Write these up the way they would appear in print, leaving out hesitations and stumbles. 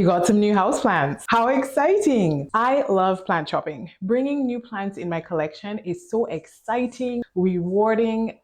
You got some new houseplants. How exciting! I love plant shopping. Bringing new plants in my collection is so exciting, rewarding.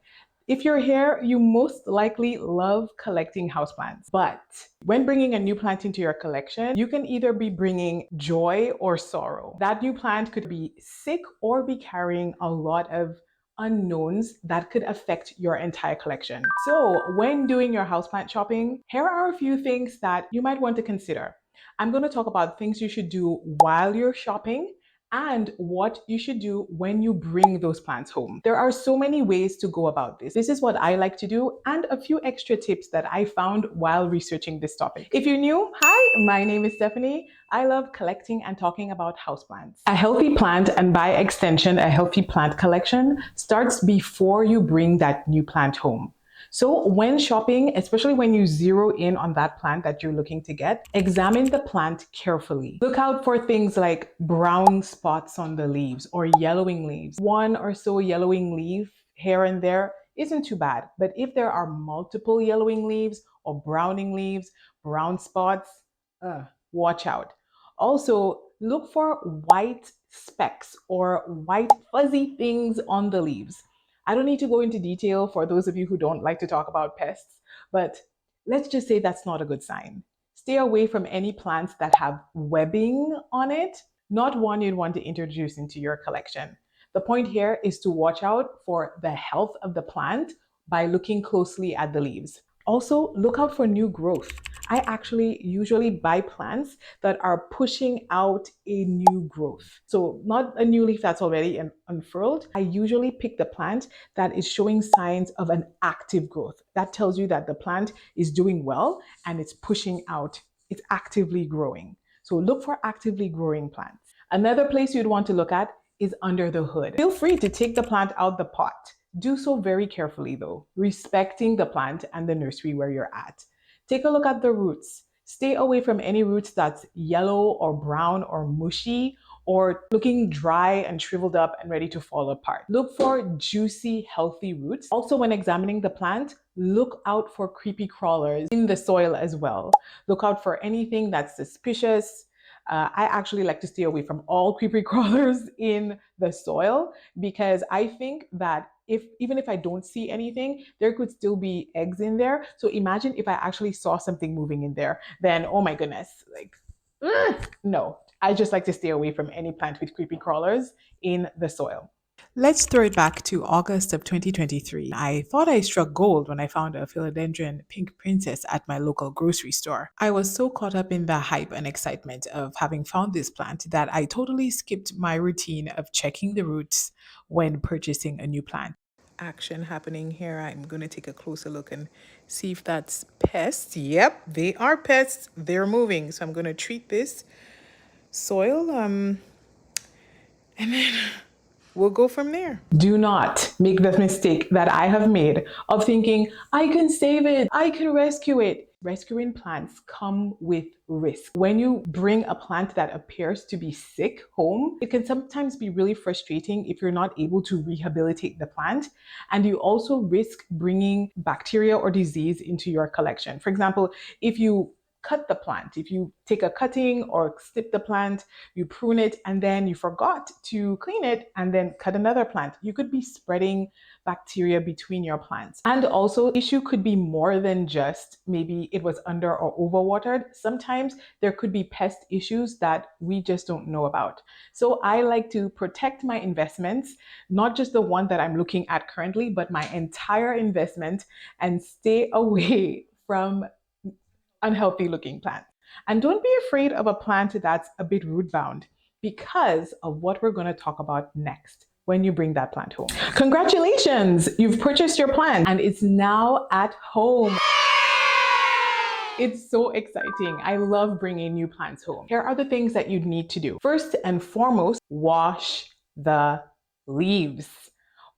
If you're here, you most likely love collecting houseplants. But when bringing a new plant into your collection, you can either be bringing joy or sorrow. That new plant could be sick or be carrying a lot of unknowns that could affect your entire collection. So when doing your houseplant shopping, here are a few things that you might want to consider. I'm going to talk about things you should do while you're shopping and what you should do when you bring those plants home. There are so many ways to go about this. This is what I like to do and a few extra tips that I found while researching this topic. If you're new, hi, my name is Stephanie. I love collecting and talking about houseplants. A healthy plant, and by extension, a healthy plant collection, starts before you bring that new plant home. So when shopping, especially when you zero in on that plant that you're looking to get, examine the plant carefully. Look out for things like brown spots on the leaves or yellowing leaves. One or so yellowing leaf here and there isn't too bad. But if there are multiple yellowing leaves or browning leaves, brown spots, watch out. Also, look for white specks or white fuzzy things on the leaves. I don't need to go into detail for those of you who don't like to talk about pests, but let's just say that's not a good sign. Stay away from any plants that have webbing on it, not one you'd want to introduce into your collection. The point here is to watch out for the health of the plant by looking closely at the leaves. Also, look out for new growth. I actually usually buy plants that are pushing out a new growth. So not a new leaf that's already unfurled. I usually pick the plant that is showing signs of an active growth. That tells you that the plant is doing well and it's pushing out, it's actively growing. So look for actively growing plants. Another place you'd want to look at is under the hood. Feel free to take the plant out the pot. Do so very carefully though, respecting the plant and the nursery where you're at. Take a look at the roots. Stay away from any roots that's yellow or brown or mushy or looking dry and shriveled up and ready to fall apart. Look for juicy, healthy roots. Also, when examining the plant, look out for creepy crawlers in the soil as well. Look out for anything that's suspicious. I actually like to stay away from all creepy crawlers in the soil because I think that even if I don't see anything, there could still be eggs in there. So imagine if I actually saw something moving in there, then oh my goodness, like, no. I just like to stay away from any plant with creepy crawlers in the soil. Let's throw it back to August of 2023. I thought I struck gold when I found a philodendron pink princess at my local grocery store. I was so caught up in the hype and excitement of having found this plant that I totally skipped my routine of checking the roots when purchasing a new plant. Action happening here. I'm going to take a closer look and see if that's pests. Yep, they are pests. They're moving. So I'm going to treat this soil and then we'll go from there. Do not make the mistake that I have made of thinking, I can save it, I can rescue it. Rescuing plants come with risk. When you bring a plant that appears to be sick home, it can sometimes be really frustrating if you're not able to rehabilitate the plant. And you also risk bringing bacteria or disease into your collection. For example, if you cut the plant. If you take a cutting or snip the plant, you prune it, and then you forgot to clean it and then cut another plant, you could be spreading bacteria between your plants. And also, the issue could be more than just maybe it was under or overwatered. Sometimes there could be pest issues that we just don't know about. So I like to protect my investments, not just the one that I'm looking at currently, but my entire investment, and stay away from unhealthy looking plants. And don't be afraid of a plant that's a bit root bound because of what we're going to talk about next when you bring that plant home. Congratulations! You've purchased your plant and it's now at home. It's so exciting. I love bringing new plants home. Here are the things that you need to do. First and foremost, wash the leaves.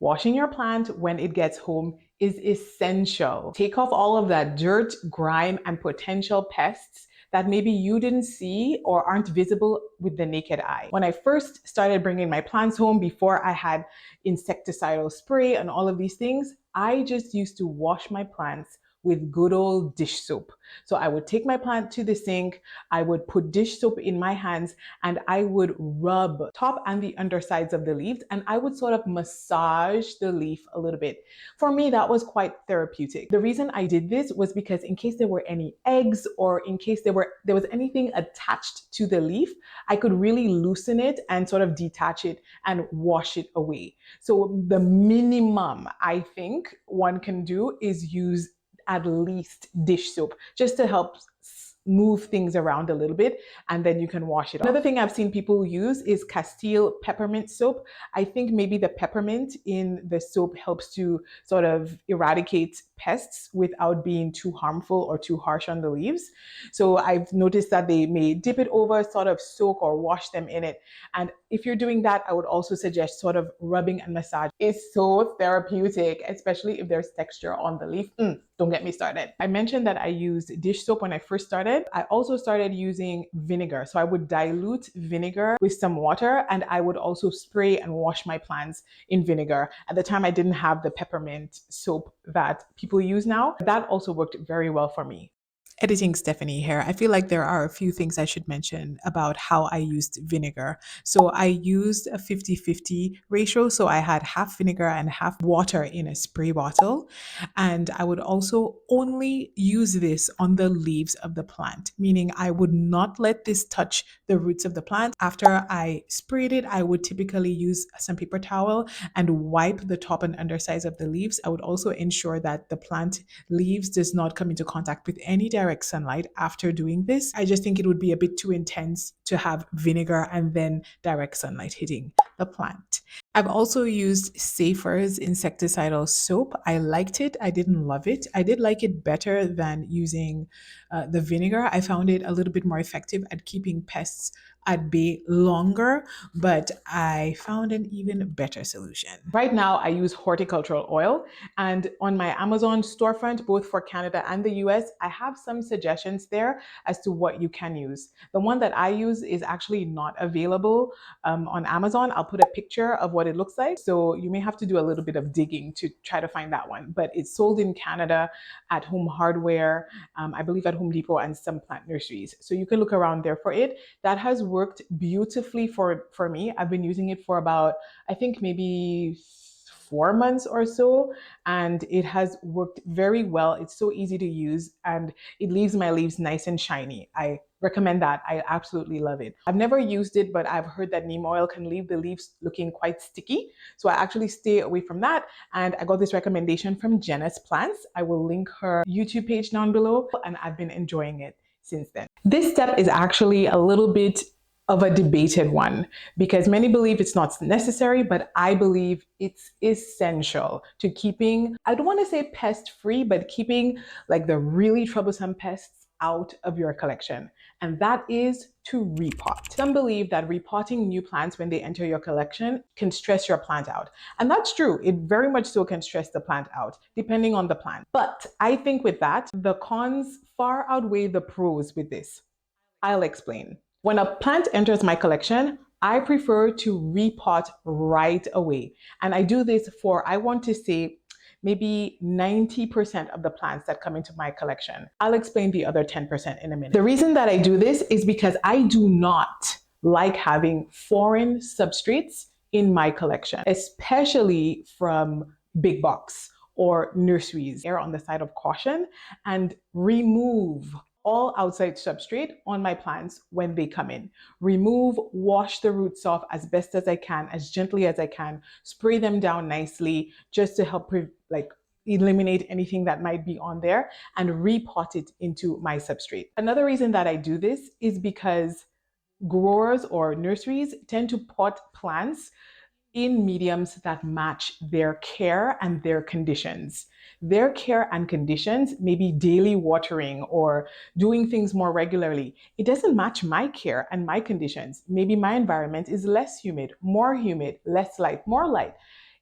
Washing your plant when it gets home is essential. Take off all of that dirt, grime, and potential pests that maybe you didn't see or aren't visible with the naked eye. When I first started bringing my plants home, before I had insecticidal spray and all of these things, I just used to wash my plants with good old dish soap. So I would take my plant to the sink, I would put dish soap in my hands, and I would rub top and the undersides of the leaves, and I would sort of massage the leaf a little bit. For me, that was quite therapeutic. The reason I did this was because in case there were any eggs or in case there was anything attached to the leaf, I could really loosen it and sort of detach it and wash it away. So the minimum I think one can do is use at least dish soap just to help move things around a little bit, and then you can wash it off. Another thing I've seen people use is Castile peppermint soap. I think maybe the peppermint in the soap helps to sort of eradicate pests without being too harmful or too harsh on the leaves. So I've noticed that they may dip it over, sort of soak or wash them in it. And if you're doing that, I would also suggest sort of rubbing and massage. It's so therapeutic, especially if there's texture on the leaf. Don't get me started. I mentioned that I used dish soap when I first started. I also started using vinegar. So I would dilute vinegar with some water, and I would also spray and wash my plants in vinegar. At the time, I didn't have the peppermint soap that people use now. That also worked very well for me. Editing Stephanie here. I feel like there are a few things I should mention about how I used vinegar. So I used a 50-50 ratio. So I had half vinegar and half water in a spray bottle. And I would also only use this on the leaves of the plant, meaning I would not let this touch the roots of the plant. After I sprayed it, I would typically use some paper towel and wipe the top and undersides of the leaves. I would also ensure that the plant leaves does not come into contact with any direct sunlight after doing this. I just think it would be a bit too intense to have vinegar and then direct sunlight hitting the plant. I've also used Safer's insecticidal soap. I liked it. I didn't love it. I did like it better than using the vinegar. I found it a little bit more effective at keeping pests at bay longer, but I found an even better solution. Right now, I use horticultural oil, and on my Amazon storefront, both for Canada and the US, I have some suggestions there as to what you can use. The one that I use is actually not available on Amazon. I'll put a picture of what it looks like, so you may have to do a little bit of digging to try to find that one, but it's sold in Canada at Home Hardware, I believe at Home Depot and some plant nurseries. So you can look around there for it. That has worked beautifully for me. I've been using it for about, I think maybe 4 months or so, and it has worked very well. It's so easy to use and it leaves my leaves nice and shiny. I recommend that. I absolutely love it. I've never used it, but I've heard that neem oil can leave the leaves looking quite sticky. So I actually stay away from that. And I got this recommendation from Jenna's Plants. I will link her YouTube page down below, and I've been enjoying it since then. This step is actually a little bit of a debated one because many believe it's not necessary, but I believe it's essential to keeping, I don't want to say pest free, but keeping like the really troublesome pests out of your collection. And that is to repot. Some believe that repotting new plants when they enter your collection can stress your plant out. And that's true. It very much so can stress the plant out, depending on the plant. But I think with that, the cons far outweigh the pros with this. I'll explain. When a plant enters my collection, I prefer to repot right away. And I do this for, I want to say, maybe 90% of the plants that come into my collection. I'll explain the other 10% in a minute. The reason that I do this is because I do not like having foreign substrates in my collection, especially from big box or nurseries. Err on the side of caution and remove all outside substrate on my plants when they come in. Remove, wash the roots off as best as I can, as gently as I can, spray them down nicely just to help eliminate anything that might be on there and repot it into my substrate. Another reason that I do this is because growers or nurseries tend to pot plants in mediums that match their care and their conditions. Their care and conditions may be daily watering or doing things more regularly. It doesn't match my care and my conditions. Maybe my environment is less humid, less light, more light.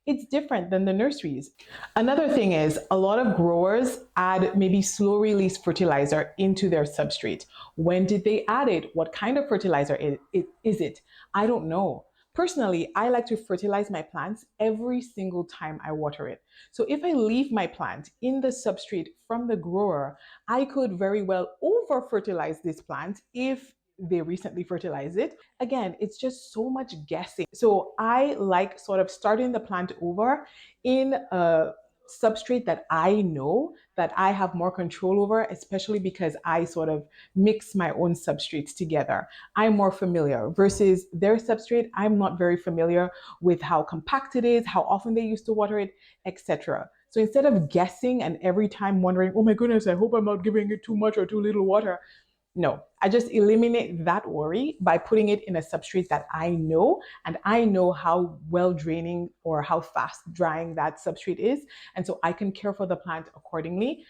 It's different than the nurseries. Another thing is a lot of growers add maybe slow release fertilizer into their substrate. When did they add it? What kind of fertilizer is it? I don't know. Personally, I like to fertilize my plants every single time I water it. So if I leave my plant in the substrate from the grower, I could very well over fertilize this plant if they recently fertilized it. Again, it's just so much guessing. So I like sort of starting the plant over in a substrate that I know that I have more control over, especially because I sort of mix my own substrates together. I'm more familiar versus their substrate. I'm not very familiar with how compact it is, how often they used to water it, etc. So instead of guessing and every time wondering, oh my goodness, I hope I'm not giving it too much or too little water, no, I just eliminate that worry by putting it in a substrate that I know, and I know how well draining or how fast drying that substrate is. And so I can care for the plant accordingly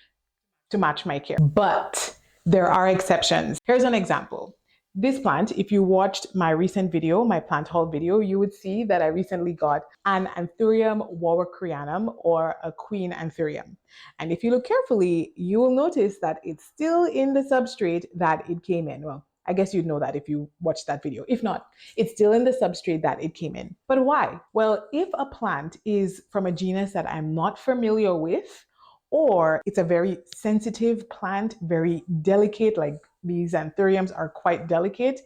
to match my care. But there are exceptions. Here's an example. This plant, if you watched my recent video, my plant haul video, you would see that I recently got an Anthurium warwickrianum, or a queen Anthurium. And if you look carefully, you will notice that it's still in the substrate that it came in. Well, I guess you'd know that if you watched that video. If not, it's still in the substrate that it came in. But why? Well, if a plant is from a genus that I'm not familiar with, or it's a very sensitive plant, very delicate, like these anthuriums are quite delicate,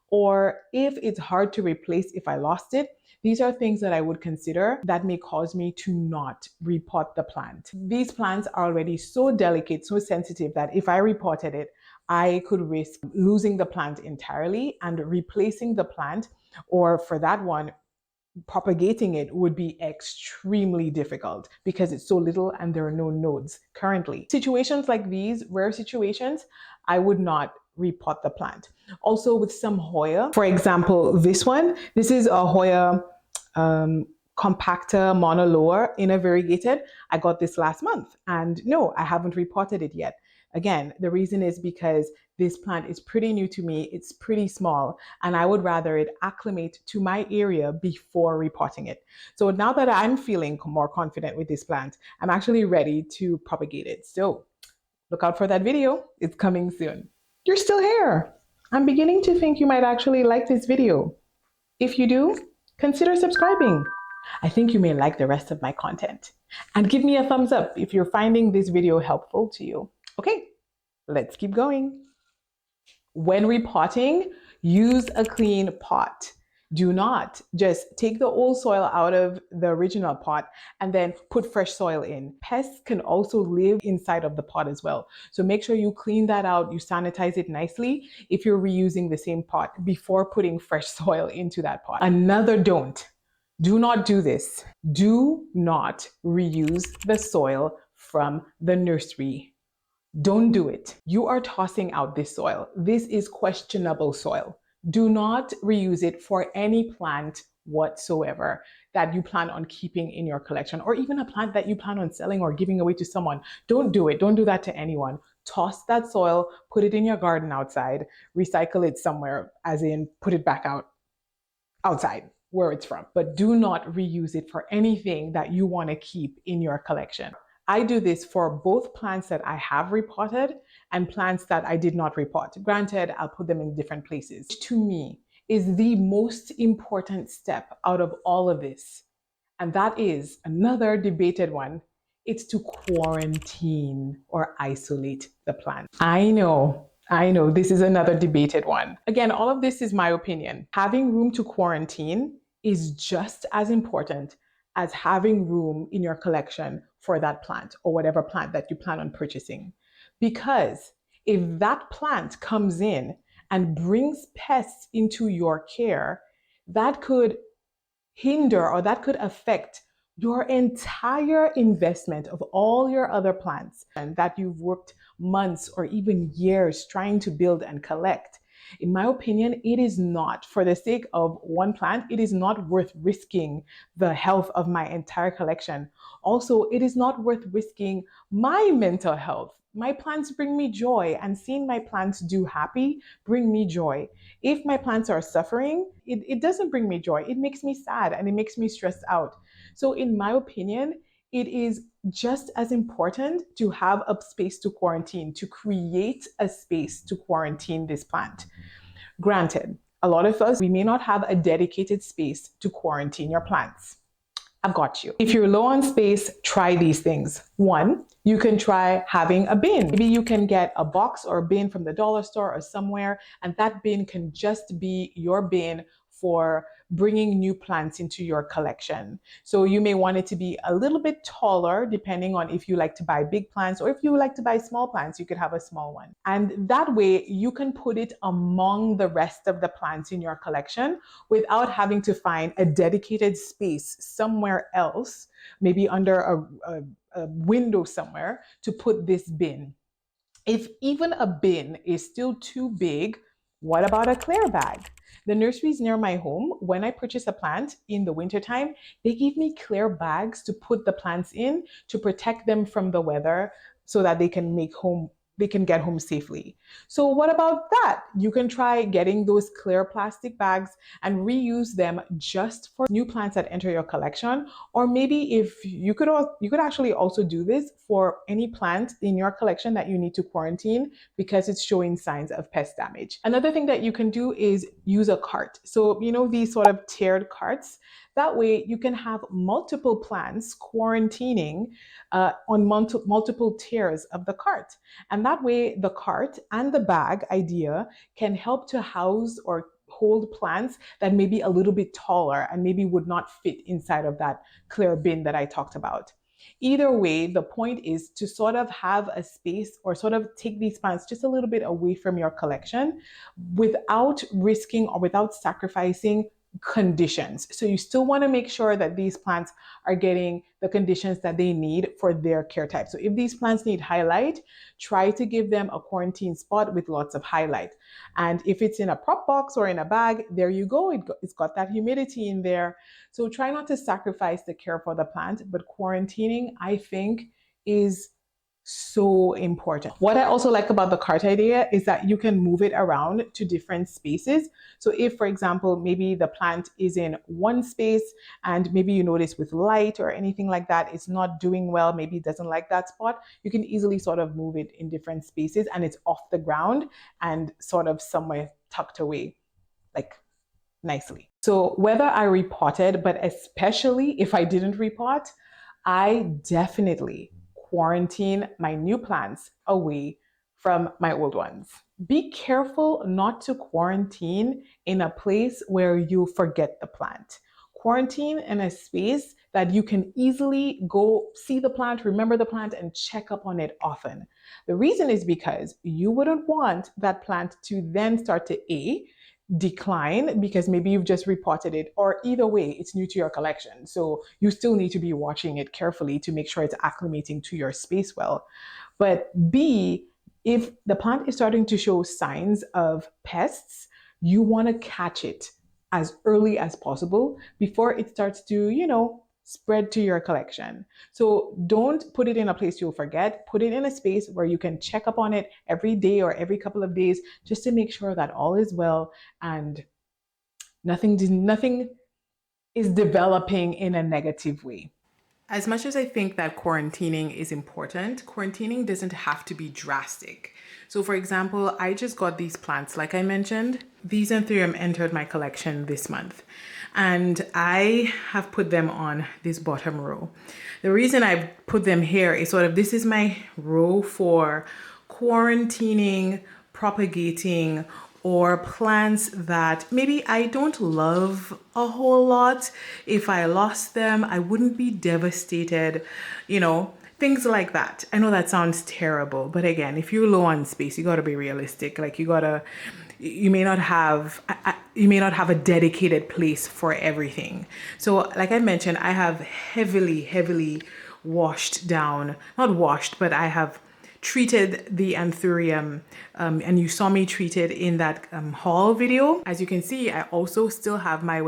or if it's hard to replace if I lost it, these are things that I would consider that may cause me to not repot the plant. These plants are already so delicate, so sensitive that if I repotted it, I could risk losing the plant entirely, and replacing the plant, or for that one, propagating it, would be extremely difficult because it's so little and there are no nodes currently. Situations like these, rare situations, I would not repot the plant. Also with some Hoya, for example, this is a Hoya compacta monoloa inner variegated. I got this last month, and no, I haven't repotted it yet. Again, the reason is because this plant is pretty new to me, it's pretty small, and I would rather it acclimate to my area before repotting it. So now that I'm feeling more confident with this plant, I'm actually ready to propagate it. So look out for that video, it's coming soon. You're still here. I'm beginning to think you might actually like this video. If you do, consider subscribing. I think you may like the rest of my content. And give me a thumbs up if you're finding this video helpful to you. Okay, let's keep going. When repotting, use a clean pot. Do not just take the old soil out of the original pot and then put fresh soil in. Pests can also live inside of the pot as well. So make sure you clean that out, you sanitize it nicely if you're reusing the same pot before putting fresh soil into that pot. Another don't. Do not do this. Do not reuse the soil from the nursery. Don't do it. You are tossing out this soil. This is questionable soil. Do not reuse it for any plant whatsoever that you plan on keeping in your collection, or even a plant that you plan on selling or giving away to someone. Don't do it. Don't do that to anyone. Toss that soil, put it in your garden outside, recycle it somewhere, as in put it back outside where it's from. But do not reuse it for anything that you want to keep in your collection. I do this for both plants that I have repotted and plants that I did not repot. Granted, I'll put them in different places. To me, is the most important step out of all of this. And that is another debated one. It's to quarantine or isolate the plant. I know, this is another debated one. Again, all of this is my opinion. Having room to quarantine is just as important as having room in your collection for that plant or whatever plant that you plan on purchasing. Because if that plant comes in and brings pests into your care, that could hinder or that could affect your entire investment of all your other plants and that you've worked months or even years trying to build and collect. In my opinion, it is not, for the sake of one plant, it is not worth risking the health of my entire collection. Also, it is not worth risking my mental health. My plants bring me joy, and seeing my plants do happy bring me joy. If my plants are suffering, it doesn't bring me joy. It makes me sad and it makes me stressed out. So in my opinion, it is just as important to have a space to quarantine, to create a space to quarantine this plant. Granted, a lot of us, we may not have a dedicated space to quarantine your plants. I've got you. If you're low on space, try these things. One, you can try having a bin. Maybe you can get a box or a bin from the dollar store or somewhere, and that bin can just be your bin for bringing new plants into your collection. So you may want it to be a little bit taller, depending on if you like to buy big plants, or if you like to buy small plants, you could have a small one. And that way you can put it among the rest of the plants in your collection without having to find a dedicated space somewhere else, maybe under a window somewhere, to put this bin. If even a bin is still too big, what about a clear bag? The nurseries near my home, when I purchase a plant in the wintertime, they give me clear bags to put the plants in to protect them from the weather so that they can get home safely. So what about that? You can try getting those clear plastic bags and reuse them just for new plants that enter your collection. Or maybe if you could actually also do this for any plant in your collection that you need to quarantine because it's showing signs of pest damage. Another thing that you can do is use a cart. So, these sort of tiered carts. That way you can have multiple plants quarantining on multiple tiers of the cart. And that way the cart and the bag idea can help to house or hold plants that may be a little bit taller and maybe would not fit inside of that clear bin that I talked about. Either way, the point is to sort of have a space or sort of take these plants just a little bit away from your collection without risking or without sacrificing conditions. So you still want to make sure that these plants are getting the conditions that they need for their care type. So if these plants need highlight, try to give them a quarantine spot with lots of highlight. And if it's in a prop box or in a bag, there you go. It's got that humidity in there. So try not to sacrifice the care for the plant, but quarantining, I think, is so important. What I also like about the cart idea is that you can move it around to different spaces. So if, for example, maybe the plant is in one space and maybe you notice with light or anything like that, it's not doing well, maybe it doesn't like that spot, you can easily sort of move it in different spaces and it's off the ground and sort of somewhere tucked away, like nicely. So whether I repotted, but especially if I didn't repot, I definitely quarantine my new plants away from my old ones. Be careful not to quarantine in a place where you forget the plant. Quarantine in a space that you can easily go see the plant, remember the plant, and check up on it often. The reason is because you wouldn't want that plant to then start to decline because maybe you've just repotted it, or either way, it's new to your collection. So you still need to be watching it carefully to make sure it's acclimating to your space well. But B, if the plant is starting to show signs of pests, you want to catch it as early as possible before it starts to, spread to your collection. So don't put it in a place you'll forget. Put it in a space where you can check up on it every day or every couple of days just to make sure that all is well and nothing is developing in a negative way. As much as I think that quarantining is important, quarantining doesn't have to be drastic. So for example, I just got these plants, like I mentioned. These anthurium entered my collection this month, and I have put them on this bottom row. The reason I put them here is sort of, this is my row for quarantining, propagating, or plants that maybe I don't love a whole lot. If I lost them, I wouldn't be devastated, things like that. I know that sounds terrible, but again, if you're low on space, you gotta be realistic. Like you may not have a dedicated place for everything. So like I mentioned, I have heavily washed down, not washed, but I have treated the anthurium, and you saw me treat it in that haul video. As you can see, I also still have my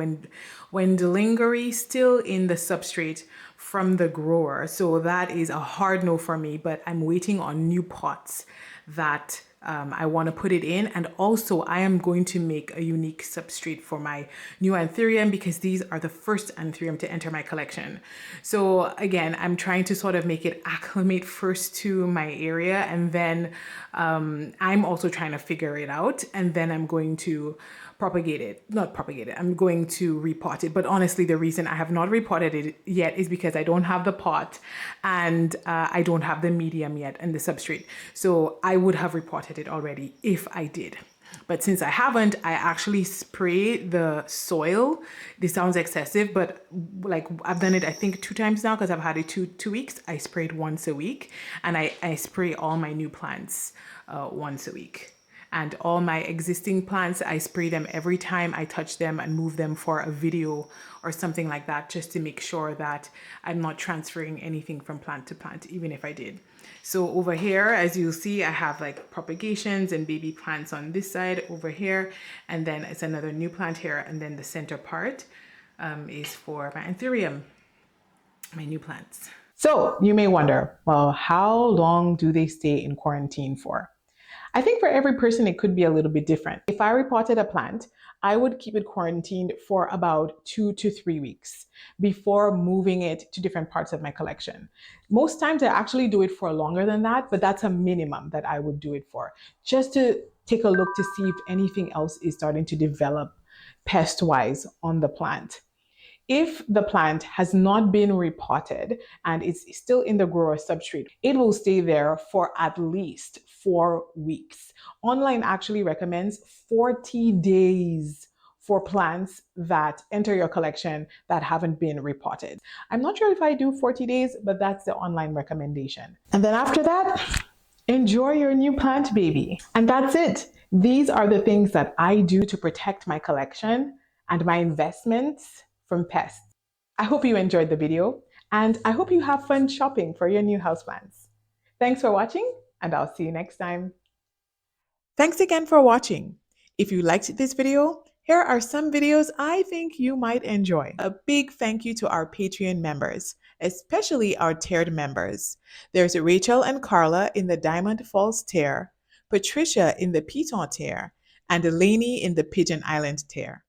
Wendlingery still in the substrate from the grower. So that is a hard no for me, but I'm waiting on new pots that I want to put it in. And also I am going to make a unique substrate for my new anthurium because these are the first anthurium to enter my collection. So again, I'm trying to sort of make it acclimate first to my area, and then I'm also trying to figure it out, and then I'm going to I'm going to repot it. But honestly, the reason I have not repotted it yet is because I don't have the pot, and I don't have the medium yet and the substrate. So I would have repotted it already if I did. But since I haven't, I actually spray the soil. This sounds excessive, but like I've done it, I think 2 times now because I've had it two weeks. I sprayed once a week, and I spray all my new plants once a week. And all my existing plants, I spray them every time I touch them and move them for a video or something like that, just to make sure that I'm not transferring anything from plant to plant, even if I did. So over here, as you'll see, I have like propagations and baby plants on this side over here. And then it's another new plant here. And then the center part is for my anthurium, my new plants. So you may wonder, well, how long do they stay in quarantine for? I think for every person, it could be a little bit different. If I repotted a plant, I would keep it quarantined for about 2 to 3 weeks before moving it to different parts of my collection. Most times I actually do it for longer than that, but that's a minimum that I would do it for, just to take a look to see if anything else is starting to develop pest-wise on the plant. If the plant has not been repotted and it's still in the grower substrate, it will stay there for at least 4 weeks. Online actually recommends 40 days for plants that enter your collection that haven't been repotted. I'm not sure if I do 40 days, but that's the online recommendation. And then after that, enjoy your new plant, baby. And that's it. These are the things that I do to protect my collection and my investments from pests. I hope you enjoyed the video, and I hope you have fun shopping for your new houseplants. Thanks for watching, and I'll see you next time. Thanks again for watching. If you liked this video, here are some videos I think you might enjoy. A big thank you to our Patreon members, especially our tiered members. There's Rachel and Carla in the Diamond Falls tier, Patricia in the Piton tier, and Elaney in the Pigeon Island tier.